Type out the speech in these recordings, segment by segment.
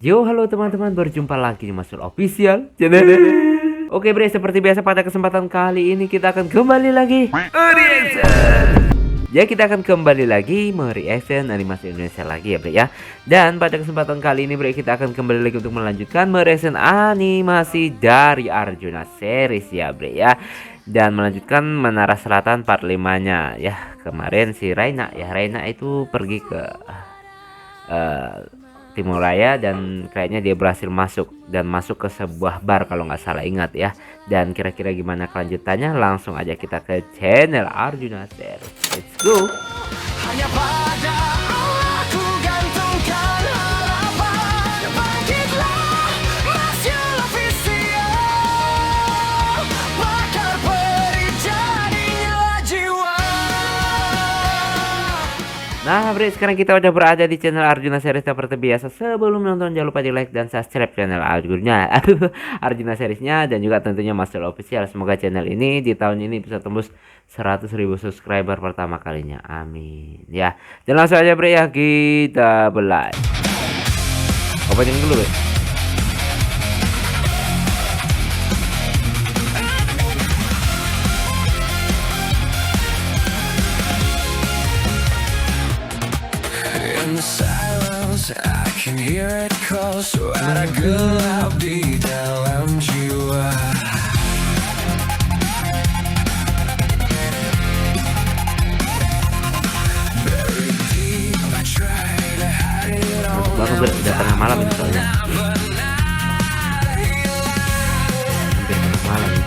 Yo, halo teman-teman, berjumpa lagi di Masul Official channel. Oke bre, seperti biasa pada kesempatan kali ini kita akan kembali lagi reaction. Ya, kita akan kembali lagi mereaction animasi Indonesia lagi ya bre ya. Dan pada kesempatan kali ini bre, kita akan kembali lagi untuk melanjutkan mereaction animasi dari Arjuna series ya bre ya. Dan melanjutkan Menara Selatan part 5-nya ya. Kemarin si Raina itu pergi ke Timur Raya dan kayaknya dia berhasil masuk ke sebuah bar kalau nggak salah, ingat ya. Dan kira-kira gimana kelanjutannya, langsung aja kita ke channel Arjuna series. Let's go. Hanya pada Allah ku gantungkan harapan, bangkitlah Masyul Official, bakar peri jadinya jiwa. Nah bre, sekarang kita udah berada di channel Arjuna series seperti biasa. Sebelum nonton jangan lupa di like dan subscribe channel Arjuna Arjuna seriesnya, dan juga tentunya Masyul Official. Semoga channel ini di tahun ini bisa tembus 100.000 subscriber pertama kalinya, amin ya. Dan langsung aja bre ya, kita belai. Opening dulu bre. I can hear it call, suara gelap di dalam jiwa. Buried deep, I try to hide it all. Baru udah tengah malam ini soalnya. Hampir tengah malam.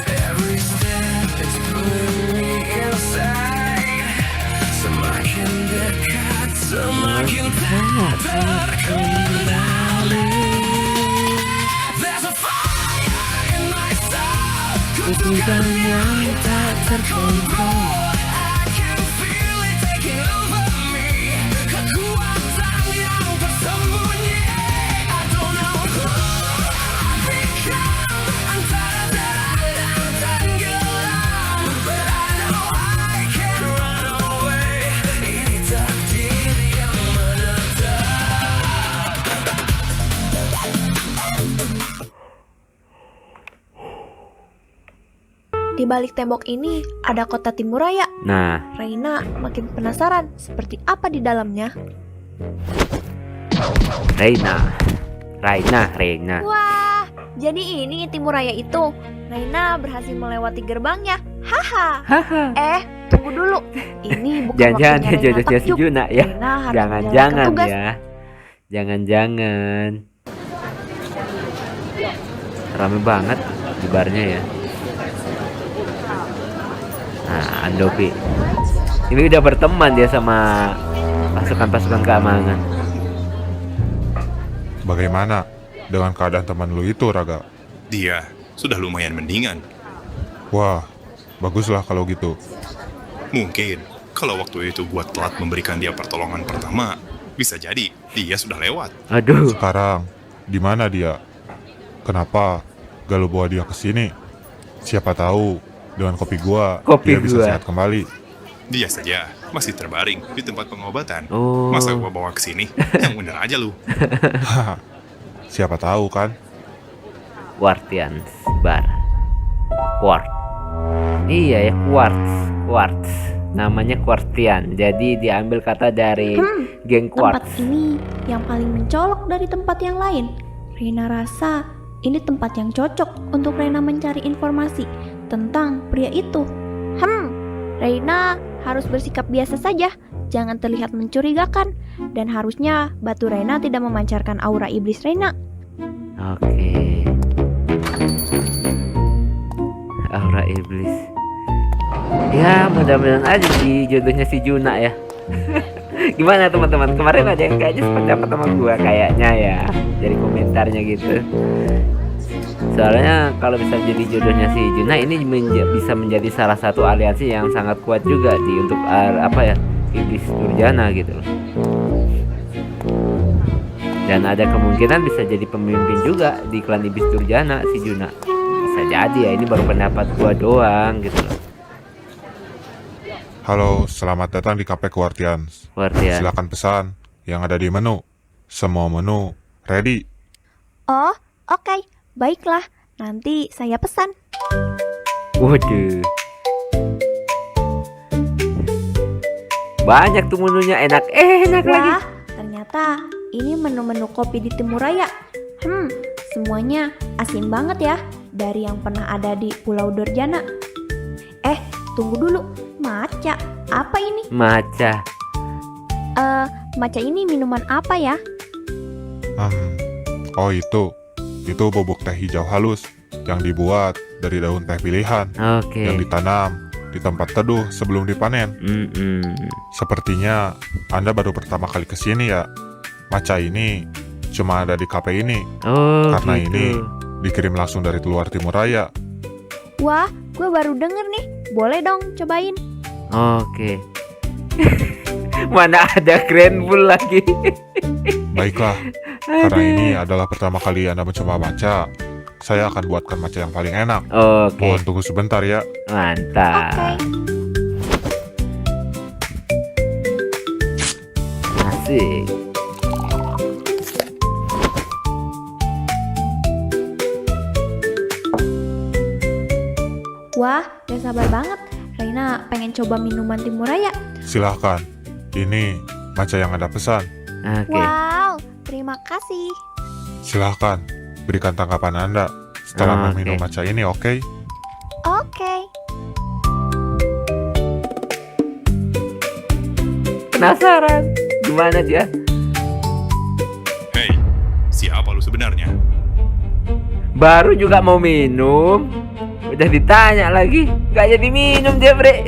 Every step is pulling me inside. Semakin dekat, semakin terkendali. There's a fire in my soul, kutukan yang tak terkontrol. I can feel it taking over me, kekuatan yang tersembunyi. I don't know who I've become, antara terang dan gelap, but I know I can't run away. Ini takdir yang menetap. Di balik tembok ini ada kota Timur Raya. Nah, Raina makin penasaran seperti apa di dalamnya. Raina. Wah, jadi ini Timur Raya itu. Raina berhasil melewati gerbangnya. Haha. Tunggu dulu. Ini bukan Jangan-jangan dia waktunya Raina jodohnya si takjub. Juna ya. Raina harus Jangan-jangan menjalankan tugas. ya. Jangan-jangan. Rame banget di barnya ya. Nah, Andovi ini udah berteman dia sama pasukan-pasukan keamanan. Bagaimana dengan keadaan teman lu itu, Raga? Dia sudah lumayan mendingan. Wah, baguslah kalau gitu. Mungkin kalau waktu itu gua telat memberikan dia pertolongan pertama, bisa jadi dia sudah lewat. Aduh, Sekarang, di mana dia? Kenapa gak lu bawa dia ke sini? Siapa tahu dengan kopi gua dia bisa sehat kembali. Dia saja masih terbaring di tempat pengobatan. Oh. Masa gua bawa ke sini? Yang bener aja lu. Haha, siapa tahu kan? Quartians Bar. Quart. Iya ya, Quartz. Namanya Quartian. Jadi diambil kata dari geng Tempat Quartz. ini yang paling mencolok dari tempat yang lain. Raina rasa ini tempat yang cocok untuk Raina mencari informasi tentang pria itu. Raina harus bersikap biasa saja, jangan terlihat mencurigakan, dan harusnya batu Raina tidak memancarkan aura iblis Raina. Oke. Aura iblis. Ya, mudah-mudahan aja sih jodohnya si Juna ya. Gimana teman-teman? Kemarin ada yang kayaknya sependapat sama gua kayaknya ya, dari komentarnya gitu. Soalnya kalau bisa jadi jodohnya si Juna ini bisa menjadi salah satu aliansi yang sangat kuat juga di untuk iblis Durjana gitu loh. Dan ada kemungkinan bisa jadi pemimpin juga di klan iblis Durjana si Juna. Bisa jadi ya, ini baru pendapat gua doang gitu loh. Halo, selamat datang di Cafe Quartians. Quartian. Silakan pesan yang ada di menu. Semua menu ready. Oh, oke. Baiklah. Nanti saya pesan. Waduh. Banyak tuh menunya, enak lagi. Wah, ternyata ini menu-menu kopi di Timuraya. Semuanya asin banget ya. Dari yang pernah ada di Pulau Durjana. Tunggu dulu. Matcha, apa ini? Matcha. Matcha ini minuman apa ya? Oh itu bubuk teh hijau halus yang dibuat dari daun teh pilihan Oke. yang ditanam di tempat teduh sebelum dipanen. Sepertinya Anda baru pertama kali kesini ya. Matcha ini cuma ada di kafe ini Oh, karena gitu. ini dikirim langsung dari luar Timuraya. Wah, gue baru denger nih. Boleh dong cobain. Oke. Mana ada Grand Bull lagi. Baiklah, karena ini adalah pertama kali Anda mencoba matcha, saya akan buatkan matcha yang paling enak. Oke, Mohon tunggu sebentar ya. mantap. Oke. Asik. Wah, gak sabar banget. Reina pengen coba minuman Timuraya. Silahkan, ini matcha yang Anda pesan. Oke. Wow, terima kasih. Silahkan, berikan tanggapan Anda setelah Oke. meminum matcha ini, oke? Oke. Penasaran gimana dia? Hei, siapa lu sebenarnya? Baru juga mau minum, udah ditanya lagi. Gak jadi minum dia, Bre.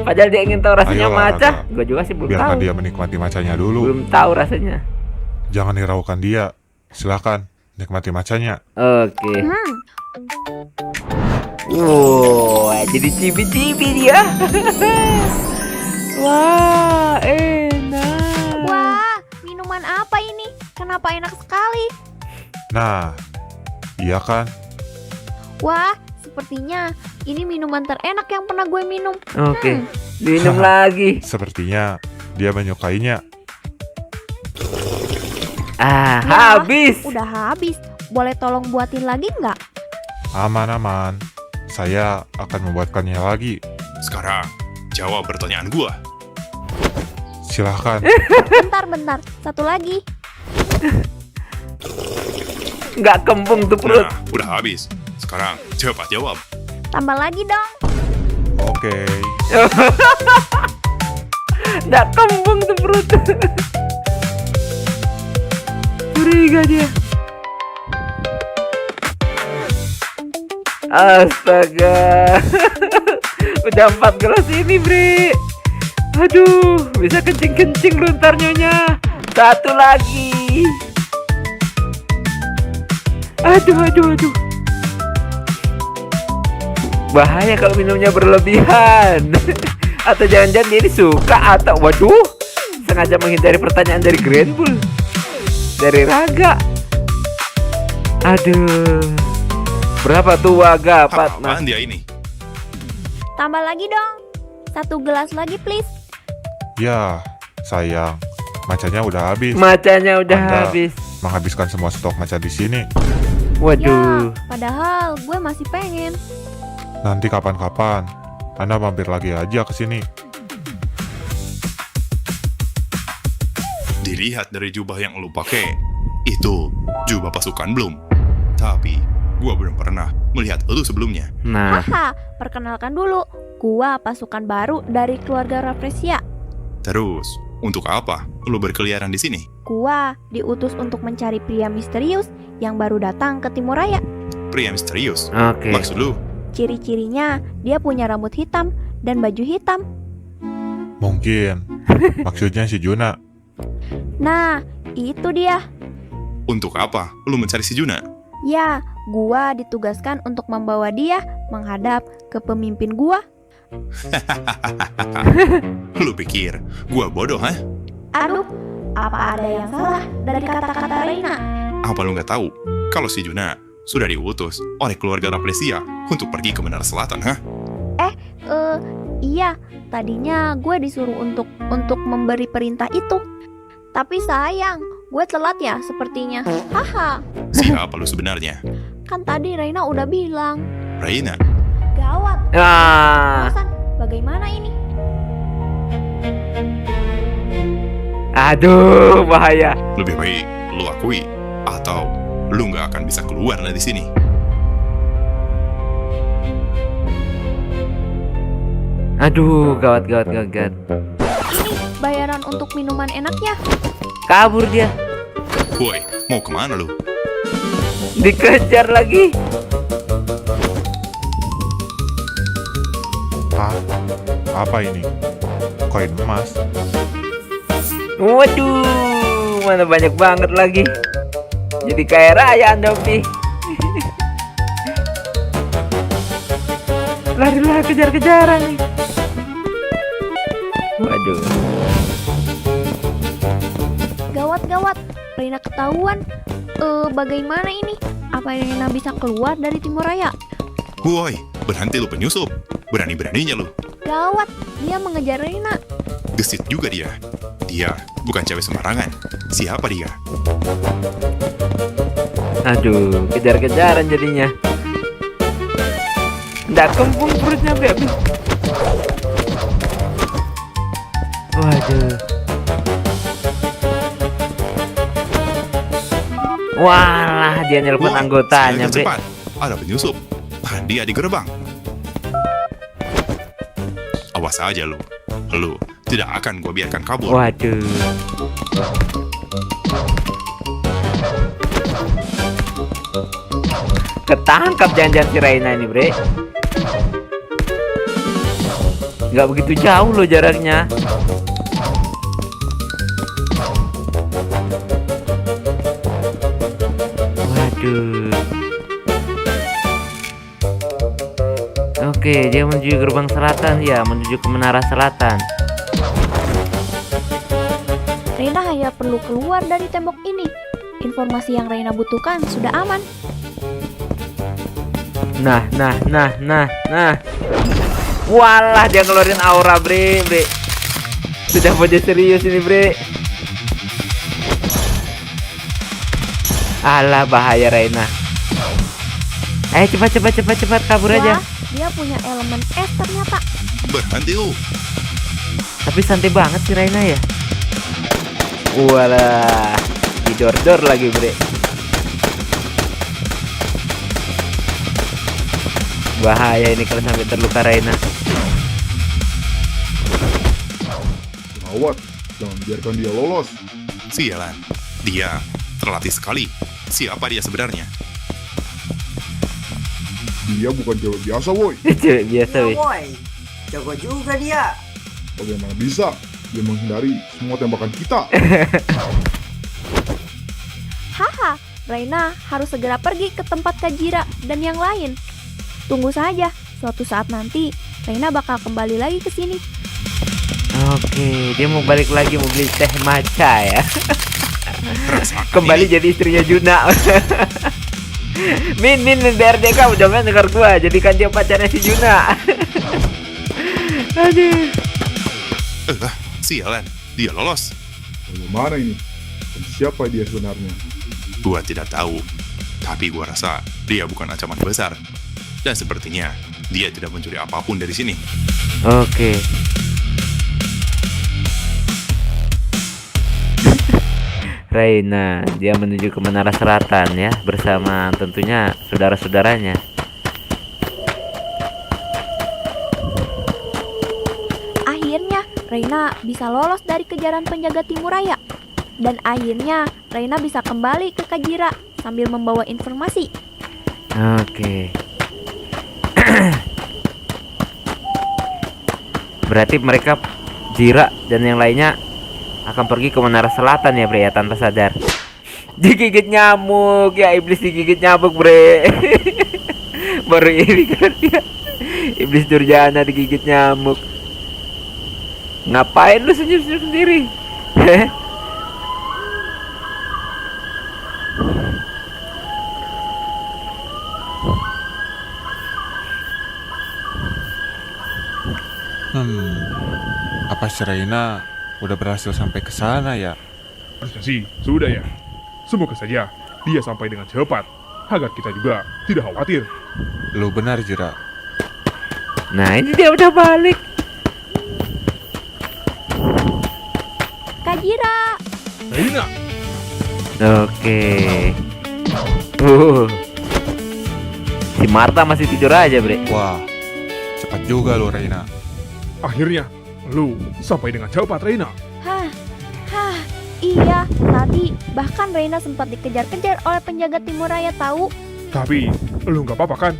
Padahal dia ingin tahu rasanya Ayolah, matcha. Raka. Gue juga sih belum Biarkan tahu. dia menikmati matchanya dulu. Belum tahu rasanya. Jangan hiraukan dia. Silahkan, nikmati matchanya. Oke. Wow, jadi cibi-cibi dia. Wah, enak. Wah, minuman apa ini? Kenapa enak sekali? Nah, iya kan? Wah, sepertinya ini minuman terenak yang pernah gue minum. Oke, minum lagi. Sepertinya dia menyukainya. Ah, Wah, habis. Udah habis. Boleh tolong buatin lagi nggak? Aman-aman. Saya akan membuatkannya lagi. Sekarang, jawab pertanyaan gua. Silahkan. Bentar. Satu lagi. Nggak kembung tuh perut. Nah, udah habis. Sekarang, cepat jawab. Tambah lagi dong. Oke. Nggak kembung tuh perut. Curiga dia. Astaga. Udah 4 gelas ini, Bre. Aduh, bisa kencing-kencing luntar nyonya. Satu lagi. Aduh. Bahaya kalau minumnya berlebihan. Atau jangan-jangan dia ini suka atau waduh, sengaja menghindari pertanyaan dari Grand Bull. Dari Raga. Aduh. Berapa tuh Waga, Pat? Apaan dia ini? Tambah lagi dong. 1 gelas lagi please. Ya, sayang. Matchanya udah habis. Macanya udah Anda habis. menghabiskan semua stok matcha di sini. Waduh. Ya, padahal gue masih pengen. Nanti kapan-kapan Anda mampir lagi aja ke sini. Dilihat dari jubah yang lu pakai, itu jubah pasukan belum? Tapi, gua belum pernah melihat lu sebelumnya. Nah, Haha, perkenalkan dulu. Gua pasukan baru dari keluarga Rafflesia. Terus, untuk apa lu berkeliaran di sini? Gua diutus untuk mencari pria misterius yang baru datang ke Timuraya. Pria misterius. oke. Maksud lu? Ciri-cirinya dia punya rambut hitam dan baju hitam. Mungkin maksudnya si Juna. Nah, itu dia. Untuk apa lu mencari si Juna? Ya, gua ditugaskan untuk membawa dia menghadap ke pemimpin gua. Lu pikir gua bodoh, hah? Aduh, apa ada yang salah dari kata-kata Reina? Apa lu nggak tahu kalau si Juna sudah diutus oleh keluarga Rafflesia untuk pergi ke Menara Selatan, hah? Iya, tadinya gue disuruh untuk memberi perintah itu. Tapi sayang, gue telat ya sepertinya. Haha, Siapa lu sebenarnya? kan tadi Reina udah bilang. Reina? Gawat, Ah, Hasan, bagaimana ini? aduh, bahaya. Lebih baik lu akui, atau lu nggak akan bisa keluar dari sini. Aduh, gawat. Ini bayaran untuk minuman enaknya. Kabur dia. Woi, mau kemana lu? Dikejar lagi. Hah? Apa ini? Koin emas? Waduh, mana banyak banget lagi. Jadi kaya raya Anda, Pi. Lari-lari kejar-kejaran nih. Waduh. Gawat, Reina ketahuan. Bagaimana ini? Apa Reina bisa keluar dari Timurraya? Woi, berhenti lu penyusup. Berani-beraninya lu. Gawat, dia mengejar Reina. Gesit juga dia. Dia bukan cewek sembarangan. Siapa dia? Aduh, kejar-kejaran jadinya. Nggak kembung perutnya, Beb. Waduh. Walah, dia nelpon Woi, anggotanya, silakan Bre. cepat. Ada penyusup. Tahan dia di gerbang. Awas aja lu. Lu tidak akan gua biarkan kabur. Waduh. Ketangkap jangan-jangan si Reina ini, Bre. Nggak begitu jauh loh jaraknya. Waduh. Oke, dia menuju gerbang selatan ya, menuju ke menara selatan. Reina hanya perlu keluar dari tembok ini. Informasi yang Reina butuhkan sudah aman. Nah. Walah, dia ngeluarin aura, Bre. Sudah pada serius ini, Bre. Alah, bahaya Reina. Cepat kabur aja. Wah, dia punya elemen es ternyata. Berhenti lu. Tapi santai banget si Reina ya. Walah, didor-dor lagi, Bre. Bahaya ini kalau sampai terluka Reina. Gawat, jangan biarkan dia lolos. Sialan. Dia terlatih sekali. Siapa dia sebenarnya? Dia bukan cewek biasa, woi. Cewek biasa, weh. Woi, jago juga dia. Bagaimana bisa dia menghindari semua tembakan kita? Haha, Reina harus segera pergi ke tempat Kajira dan yang lain. Tunggu saja, suatu saat nanti Reina bakal kembali lagi ke sini. Oke, dia mau balik lagi mau beli teh matcha ya. Rasakan Kembali ini. jadi istrinya Juna. Min BRDK jangan dengar gua, jadikan dia pacarnya si Juna. Aduh. Sialan. Dia lolos. Bagaimana ini? Dan siapa dia sebenarnya? Gua tidak tahu. Tapi gua rasa dia bukan ancaman besar. Dan sepertinya dia tidak mencuri apapun dari sini. Oke. Reina, dia menuju ke menara selatan ya, bersama tentunya saudara-saudaranya. Akhirnya Reina bisa lolos dari kejaran penjaga Timurraya. Dan akhirnya Reina bisa kembali ke Kajira sambil membawa informasi. Oke. Berarti mereka Jira dan yang lainnya akan pergi ke menara selatan ya, Bre, ya, tanpa sadar. Digigit nyamuk, ya iblis digigit nyamuk, Bre. Baru ini kan ya. Iblis Durjana digigit nyamuk. Ngapain lu senyum-senyum sendiri? Apa si Reina udah berhasil sampai ke sana ya? Harusnya sih, sudah ya. Semoga saja dia sampai dengan cepat, agar kita juga tidak khawatir. Lu benar, Jira. Nah, ini dia udah balik. Kak Jira, Reina, Oke. Uh. Si Marta masih tidur aja, Bre. Wah, cepat juga lu, Reina. akhirnya lu sampai dengan cepat, Reina. hah, iya, tadi bahkan Reina sempat dikejar-kejar oleh penjaga Timuraya tahu. Tapi lu nggak apa-apa kan?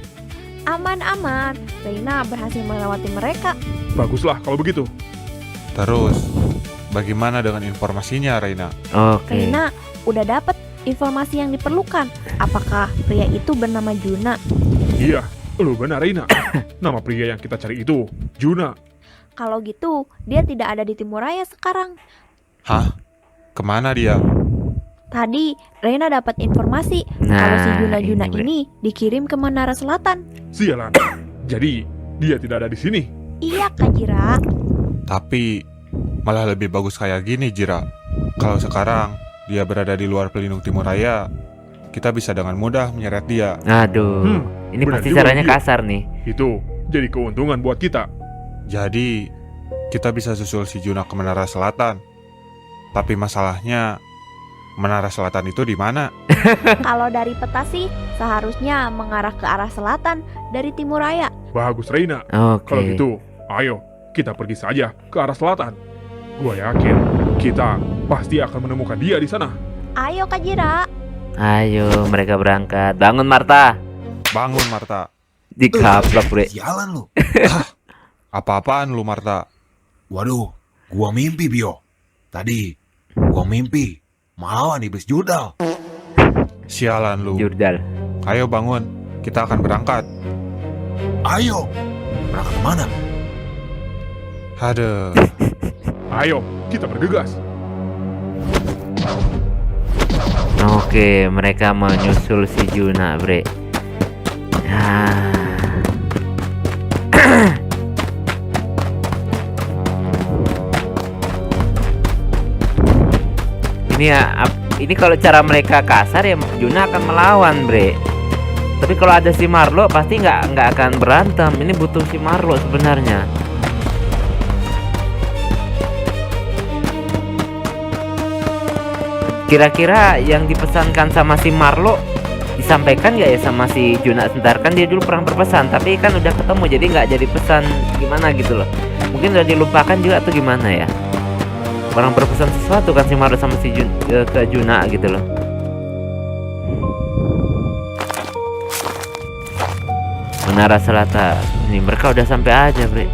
Aman-aman, Reina berhasil melewati mereka. Baguslah kalau begitu. Terus, bagaimana dengan informasinya, Reina? Oke. Reina udah dapat informasi yang diperlukan. Apakah pria itu bernama Juna? Iya, lu benar, Reina. Nama pria yang kita cari itu Juna. Kalau gitu, dia tidak ada di Timuraya sekarang. Hah? Kemana dia? Tadi Reina dapat informasi Nah, kalau si Juna-Juna Bre. ini dikirim ke Menara Selatan. Sialan. Jadi, dia tidak ada di sini. Iya, Kak Jira. Tapi, malah lebih bagus kayak gini, Jira. Kalau sekarang dia berada di luar pelindung Timuraya, kita bisa dengan mudah menyeret dia. Aduh. Ini benar pasti juga caranya dia. kasar nih. Itu jadi keuntungan buat kita. Jadi, kita bisa susul si Juna ke Menara Selatan. Tapi masalahnya, Menara Selatan itu di mana? Kalau dari peta sih seharusnya mengarah ke arah selatan dari Timuraya. Bagus, Reina. Oke. Kalau gitu, ayo kita pergi saja ke arah selatan. Gua yakin kita pasti akan menemukan dia di sana. Ayo Kak Jira. Ayo, mereka berangkat. Bangun, Marta. Bangun, Marta. Dikaplok, Bre. Sialan lu. Apa-apaan lu, Marta? Waduh, gua mimpi, Bio. Tadi, gua mimpi melawan iblis judal. Sialan lu. Jurdal. Ayo bangun, kita akan berangkat. Ayo, berangkat kemana? Aduh. Ayo, kita bergegas. Oke, mereka menyusul si Juna, Bre. Ah. Ini ya, ini kalau cara mereka kasar ya Juna akan melawan, Bre. Tapi kalau ada si Marlo pasti nggak akan berantem. Ini butuh si Marlo sebenarnya. Kira-kira yang dipesankan sama si Marlo disampaikan nggak ya sama si Juna? Sebentar, kan dia dulu pernah berpesan, tapi kan udah ketemu jadi nggak jadi pesan gimana gitu loh. Mungkin udah dilupakan juga atau gimana ya? Orang berpesan sesuatu kan si Marlo sama si ke Juna gitu loh. Menara Selatan. Ini mereka udah sampai aja, Bre.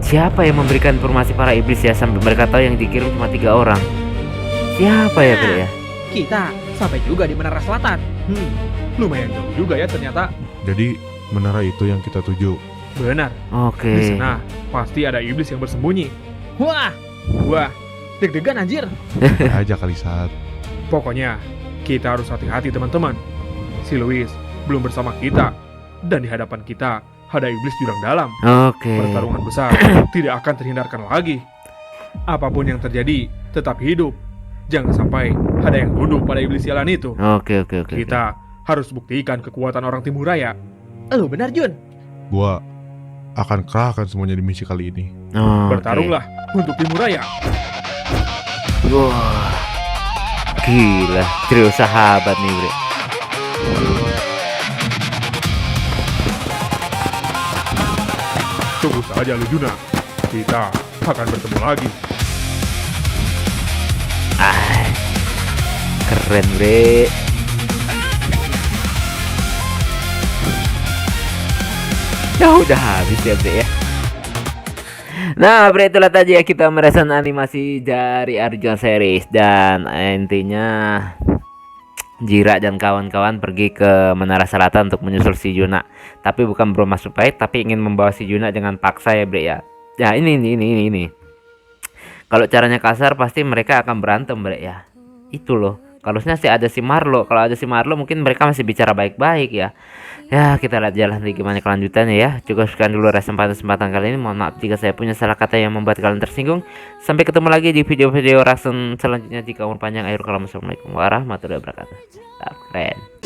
Siapa yang memberikan informasi para iblis ya sampai mereka tahu yang dikirim cuma 3 orang? Siapa ya, Bre ya? Kita sampai juga di Menara Selatan. Lumayan jauh juga ya ternyata. Jadi, menara itu yang kita tuju. Benar, Oke. di sana pasti ada iblis yang bersembunyi. Wah, Wah, deg-degan anjir. aja kali saat. pokoknya kita harus hati-hati teman-teman. Si Louis belum bersama kita, dan di hadapan kita ada iblis jurang dalam. Oke. Pertarungan besar tidak akan terhindarkan lagi. Apapun yang terjadi, tetap hidup. Jangan sampai ada yang tunduk pada iblis sialan itu. Oke. Kita harus buktikan kekuatan orang Timuraya. Lu benar, Jun. Gua akan kerahkan semuanya di misi kali ini. Oke. Bertarunglah untuk Timuraya. Wah. Gila, trio sahabat nih, Bre. Tunggu saja Lujuna. Kita akan bertemu lagi. Ah. Keren, Bre. Ya udah habis ya, Bre ya. Nah, Bre, itulah tadi ya kita meresan animasi dari Arjuna series, dan intinya Jira dan kawan-kawan pergi ke Menara Selatan untuk menyusul si Juna. Tapi bukan bermaksud baik, tapi ingin membawa si Juna dengan paksa ya, Bre ya. Ya ini. Kalau caranya kasar pasti mereka akan berantem, Bre ya. Itu loh. Harusnya sih ada si Marlo. Kalau ada si Marlo mungkin mereka masih bicara baik-baik ya. Ya, kita lihat jalan nanti gimana kelanjutannya ya. Cukup sekian dulu kesempatan kali ini. Mohon maaf jika saya punya salah kata yang membuat kalian tersinggung. Sampai ketemu lagi di video-video reaction selanjutnya. Jika umur panjang, akhir kalam. Assalamualaikum warahmatullahi wabarakatuh. Tetap keren.